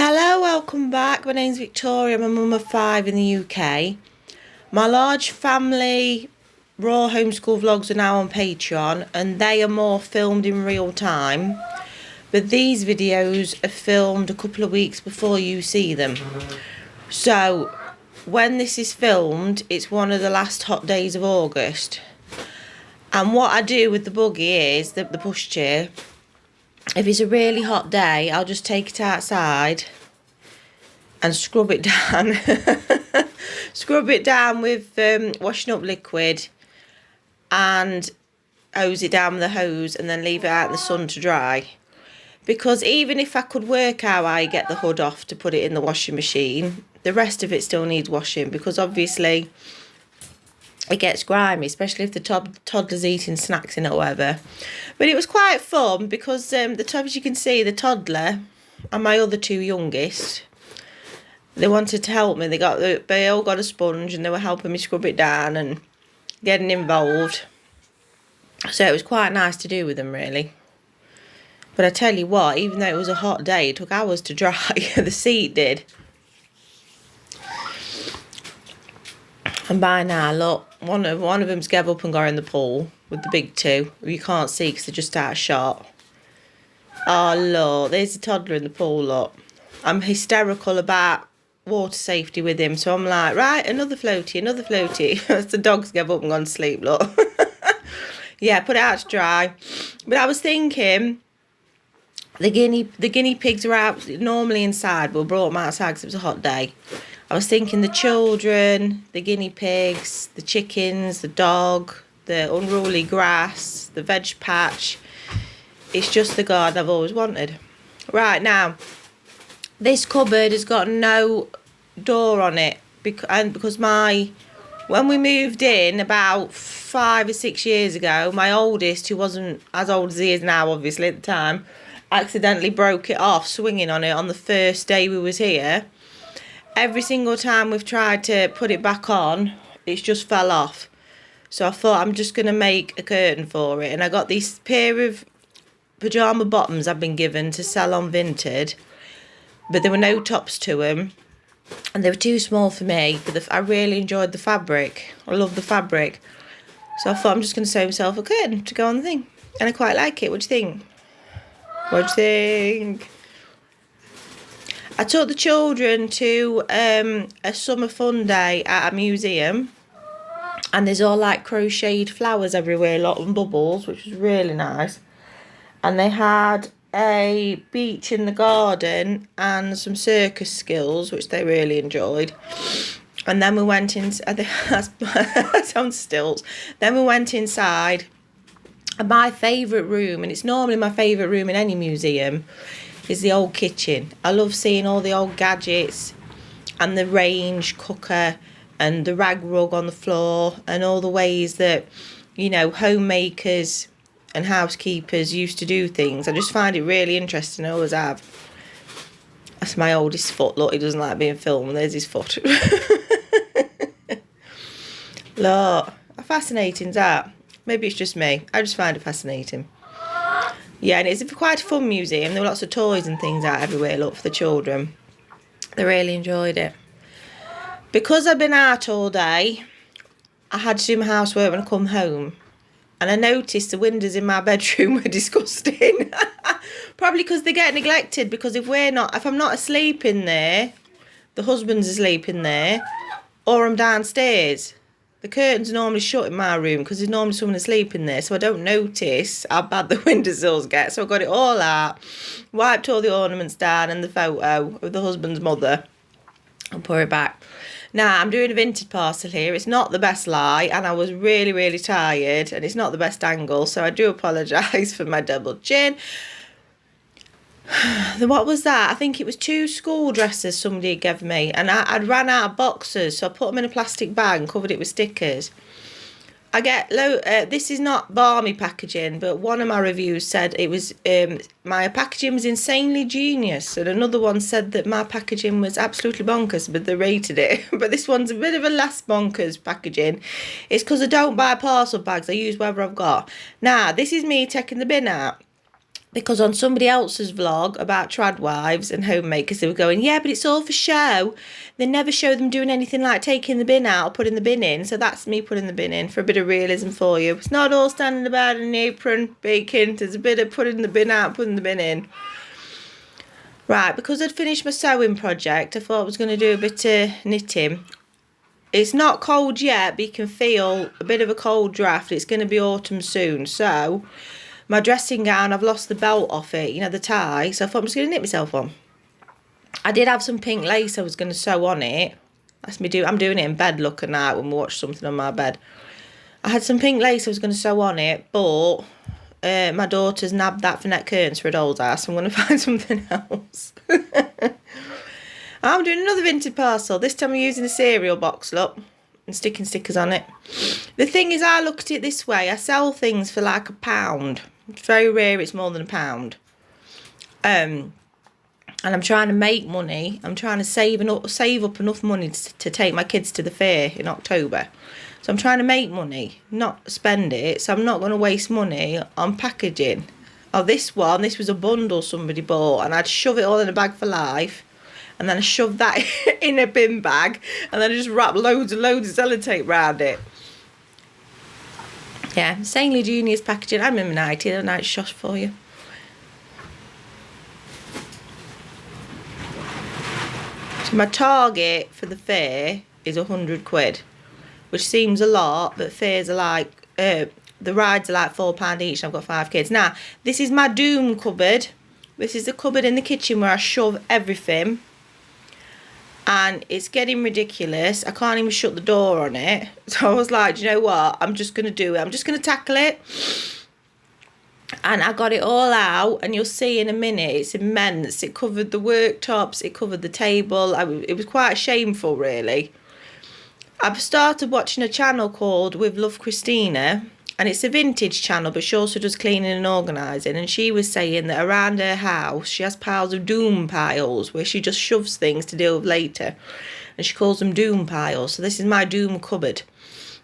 Hello, welcome back. My name's Victoria. I'm a mum of 5 in the UK. My large family raw homeschool vlogs are now on Patreon and they are more filmed in real time. But these videos are filmed a couple of weeks before you see them. So when this is filmed, it's one of the last hot days of August. And what I do with the buggy is, the pushchair, if it's a really hot day, I'll just take it outside and scrub it down. Scrub it down with washing up liquid and hose it down with a hose and then leave it out in the sun to dry. Because even if I could work out how I get the hood off to put it in the washing machine, the rest of it still needs washing because obviously it gets grimy, especially if the toddler's eating snacks in it or whatever. But it was quite fun because as you can see, the toddler and my other two youngest, they wanted to help me. They all got a sponge and they were helping me scrub it down and getting involved. So it was quite nice to do with them, really. But I tell you what, even though it was a hot day, it took hours to dry. The seat did. And by now, look, one of them's gave up and got in the pool with the big two. You can't see because they're just out of shot. Oh, look, there's a toddler in the pool, look. I'm hysterical about water safety with him. So I'm like, right, another floaty, another floaty. The dog's gave up and gone to sleep, look. Yeah, put it out to dry. But I was thinking, the guinea pigs are out normally inside. We brought them outside because it was a hot day. I was thinking the children, the guinea pigs, the chickens, the dog, the unruly grass, the veg patch. It's just the garden I've always wanted. Right, now, this cupboard has got no door on it because when we moved in about 5 or 6 years ago, my oldest, who wasn't as old as he is now, obviously, at the time, accidentally broke it off, swinging on it on the first day we was here. Every single time we've tried to put it back on, it's just fell off. So I thought I'm just going to make a curtain for it. And I got this pair of pyjama bottoms I've been given to sell on Vinted. But there were no tops to them. And they were too small for me. But I really enjoyed the fabric. I love the fabric. So I thought I'm just going to sew myself a curtain to go on the thing. And I quite like it. What do you think? What do you think? I took the children to a summer fun day at a museum, and there's all like crocheted flowers everywhere, a lot of bubbles, which was really nice. And they had a beach in the garden and some circus skills, which they really enjoyed. And then we went in. That sounds stilts. Then we went inside. And my favourite room, and it's normally my favourite room in any museum, is the old kitchen. I love seeing all the old gadgets and the range cooker and the rag rug on the floor and all the ways that, you know, homemakers and housekeepers used to do things. I just find it really interesting. I always have. That's my oldest foot. Look, he doesn't like being filmed. There's his foot. Look, how fascinating is that? Maybe it's just me. I just find it fascinating. Yeah, and it's quite a fun museum. There were lots of toys and things out everywhere, look, for the children. They really enjoyed it. Because I've been out all day, I had to do my housework when I come home. And I noticed the windows in my bedroom were disgusting. Probably because they get neglected, because if I'm not asleep in there, the husband's asleep in there, or I'm downstairs. The curtains are normally shut in my room because there's normally someone asleep in there, so I don't notice how bad the windowsills get. So I got it all out, wiped all the ornaments down and the photo of the husband's mother, and put it back. Now, I'm doing a Vinted parcel here. It's not the best lie, and I was really, really tired, and it's not the best angle, so I do apologise for my double chin. What was that? I think it was 2 school dresses somebody gave me, and I'd ran out of boxes, so I put them in a plastic bag and covered it with stickers. I get this is not balmy packaging, but one of my reviews said it was my packaging was insanely genius, and another one said that my packaging was absolutely bonkers, but they rated it. But this one's a bit of a less bonkers packaging. It's because I don't buy parcel bags. I use whatever I've got. Now, this is me taking the bin out. Because on somebody else's vlog about trad wives and homemakers, they were going, yeah, but it's all for show. They never show them doing anything like taking the bin out or putting the bin in. So that's me putting the bin in for a bit of realism for you. It's not all standing about in an apron baking. There's a bit of putting the bin out, putting the bin in. Right, because I'd finished my sewing project, I thought I was going to do a bit of knitting. It's not cold yet, but you can feel a bit of a cold draft. It's going to be autumn soon. So my dressing gown, I've lost the belt off it, you know, the tie. So I thought I'm just going to knit myself one. I did have some pink lace I was going to sew on it. That's me I'm doing it in bed look at night when we watch something on my bed. I had some pink lace I was going to sew on it, but my daughter's nabbed that for net curtains for a doll's house. So I'm going to find something else. I'm doing another vintage parcel. This time I'm using a cereal box, look, and sticking stickers on it. The thing is, I look at it this way. I sell things for like £1. It's very rare it's more than £1. And I'm trying to make money. I'm trying to save up enough money to take my kids to the fair in October. So I'm trying to make money, not spend it. So I'm not going to waste money on packaging. Oh, this was a bundle somebody bought, and I'd shove it all in a bag for life. And then I shoved that in a bin bag, and then I just wrapped loads and loads of sellotape around it. Yeah, insanely genius packaging. I'm in my 90, a night shot for you. So my target for the fair is £100, which seems a lot, but fairs are like, the rides are like £4 each, and I've got 5 kids. Now, this is my doom cupboard. This is the cupboard in the kitchen where I shove everything. And it's getting ridiculous. I can't even shut the door on it. So I was like, do you know what? I'm just going to do it. I'm just going to tackle it. And I got it all out. And you'll see in a minute, it's immense. It covered the worktops. It covered the table. It was quite shameful, really. I've started watching a channel called With Love Christina. And it's a vintage channel, but she also does cleaning and organising. And she was saying that around her house, she has piles of doom piles where she just shoves things to deal with later. And she calls them doom piles. So this is my doom cupboard.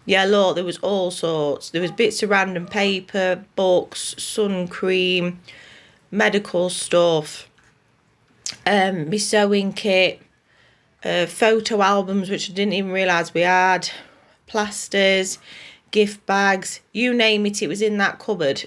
Yeah, look, there was all sorts. There was bits of random paper, books, sun cream, medical stuff, my sewing kit, photo albums, which I didn't even realise we had, plasters, gift bags, you name it, it was in that cupboard.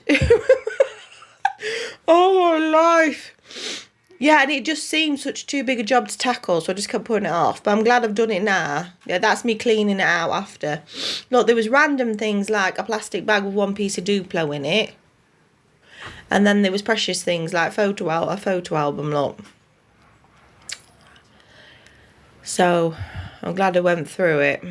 Oh, my life. Yeah, and it just seemed such too big a job to tackle, so I just kept putting it off. But I'm glad I've done it now. Yeah, that's me cleaning it out after. Look, there was random things like a plastic bag with one piece of Duplo in it. And then there was precious things like a photo album, look. So, I'm glad I went through it.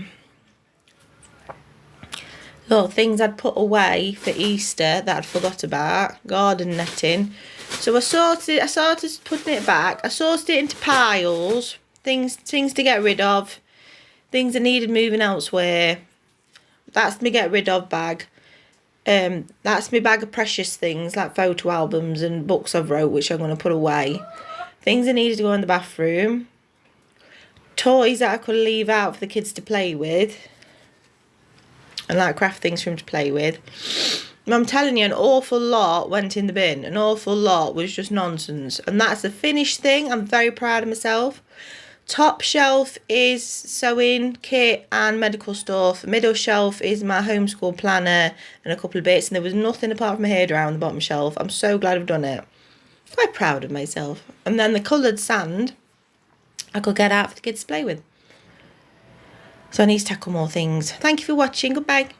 Look, things I'd put away for Easter that I'd forgot about. Garden netting. So I started putting it back. I sorted it into piles. Things to get rid of. Things that needed moving elsewhere. That's my get rid of bag. That's my bag of precious things like photo albums and books I've wrote, which I'm going to put away. Things that needed to go in the bathroom. Toys that I could leave out for the kids to play with. And like craft things for him to play with. I'm telling you, an awful lot went in the bin. An awful lot was just nonsense. And that's the finished thing. I'm very proud of myself. Top shelf is sewing kit and medical stuff. Middle shelf is my homeschool planner and a couple of bits. And there was nothing apart from a hairdryer on the bottom shelf. I'm so glad I've done it. Quite proud of myself. And then the coloured sand I could get out for the kids to play with. So I need to tackle more things. Thank you for watching. Goodbye.